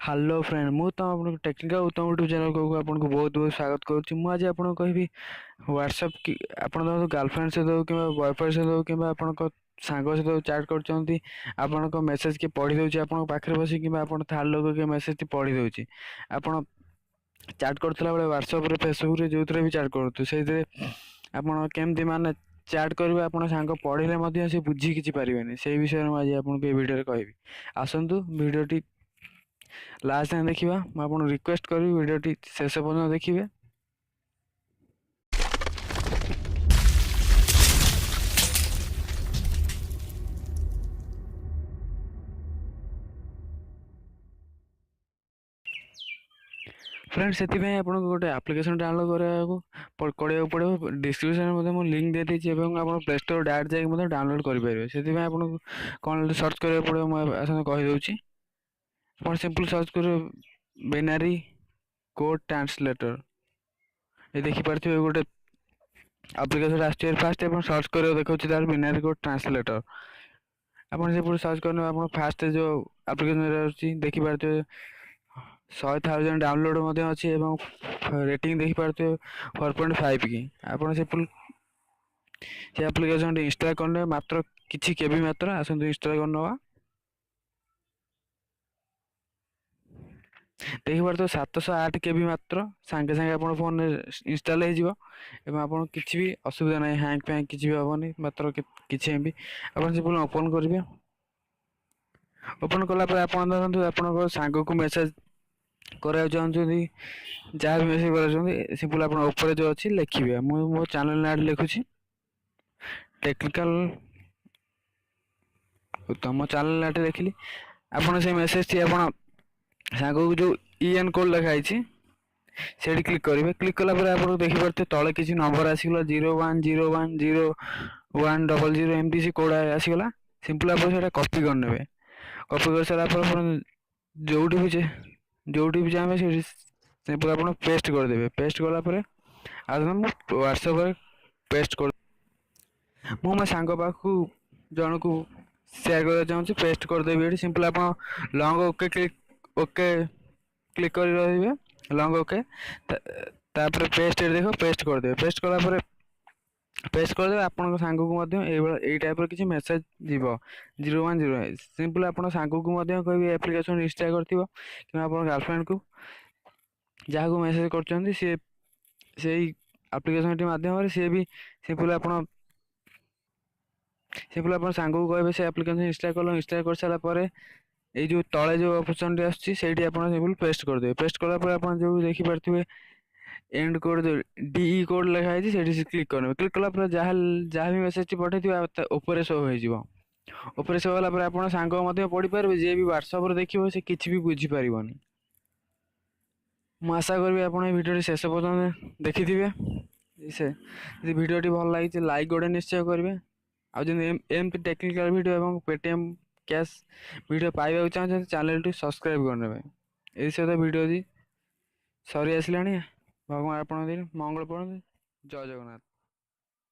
Hello friend मु तो आपन टेक्निकल उत्तम यूट्यूब चैनल को आपन को बहुत बहुत स्वागत करूँ। मु आज आपन कहबी व्हाट्सएप की आपन गर्लफ्रेंड से दो कि बॉयफ्रेंड से दो कि आपन को सांग सहित चैट कर आपन को मेसेज की पढ़ी दउची आपन पाखरे बसी कि आपन थर्ड लोग के मेसेज पढ़ी दउची आपन चैट करथला बेले व्हाट्सएप रे फेसबुक रे जोथरे भी चैट करतु से आपन केमती माने चैट करबे आपन सांग पढ़िले मध्ये से बुझी किछि परिबेनी से विषय में आज आपन को ए वीडियो रे कहबी। आसंतु वीडियोटी लास्ट टाइम देखिबा मैं आपन रिक्वेस्ट करी वीडियोटी शेष पर्यंत देखिबे। फ्रेंड्स से आपको गोटे एप्लिकेशन डाउनलोड करा पड़ो डिस्क्रिप्शन में मुझे लिंक दे देती आप प्ले स्टोर डायरेक्ट जाकर डाउनलोड करेंगे से आपको कौन सर्च करा पड़ो मुझे कहीदे आप सिंपल सर्च कर बिनारी कोड ट्रांसलेटर ये देखिपे गोटे एप्लिकेशन आसर फास्ट आप सर्च कर देखिए तार बिनारी कोड ट्रांसलेटर आप सर्च करने आप फास्ट जो एप्लिकेशन देखिपे 100,000 डाउनलोड अच्छी रेटिंग देखिपे 4.5 की आप सिंपल से एप्लिकेशन इंस्टॉल करने मात्र किछि केबी मात्र आसंतु इंस्टॉल करनवा देखिए तो 708 केबी मात्र सांगे सांगे आप फोन इंस्टॉल हो किसी भी असुविधा ना हैंग फैंग किसी भी हेनी मात्र किसी एमबी आप सिंपल ओपन करेंगे। ओपन कलापर आप धरतु आप सांग को मेसेज करा चाहते जहाँ भी मेसेज करा सिंपल आप ऊपर जो अच्छी लिखे मो चैनल ना लिखुची टेक्निकल उत्तम चैनल ना लिखिली आपन से मेसेज टी आप सांग को जो ईएन कोड लिखाई से क्लिक करेंगे। क्लिक कलापर आप देखिपे तले किसी नंबर आसगला 01010100 एमती से कोड आसगला सिंपल आप कॉपी करने कॉपी कर सारापर जो भी चाहिए सिंपल आप पेस्ट करदे पेस्ट कलापर आज व्हाट्सएप पेस्ट कर मो मो सांग पाखु जन को शेयर करना चाहूँगी पेस्ट करदेवी ये सिंपल आप लॉन्ग ओके क्लिक कर रही लॉन्ग ओके तापर पेस्ट देख पेस्ट करदे पेस्ट कलापर पेस्ट करदे आप सांग को टाइप किसी मेसेज जीव 0101 सिंपल आप सांग को कह एप्लिकेशन इंस्टॉल कर गर्लफ्रेंड को जहाँ को मेसेज कर से एप्लिकेशन माध्यम सी भी सिंपल आप सांग को कहे से एप्लिकेशन इंस्टॉल कर सारापर ये जो तले जो ऑप्शन आसुच्छी सिंपल पेस्ट करदे पेस्ट कलापर आप जो देखिपे एंड कोड जो डीई कोड लिखाई से क्लिक करने क्लिक कलापर जहाँ जहाँ भी मेसेज पठे ऊपर शो होपर शो होगा आप सांग पढ़ी पारे जी भी व्हाट्सएप देखिए से किसी भी बुझीपर मुझे आशा करी आप भिडियो शेष पर्यटन देखी से भिडियोटी भल लगी लाइक गोटे निश्चय करेंगे आमती technical video Paytm cash video पाइबा चाहते चैनल टी सब्सक्राइब करने ये सहित वीडियो सरी आसला भगवान आप मंगल पड़े जय जगन्नाथ।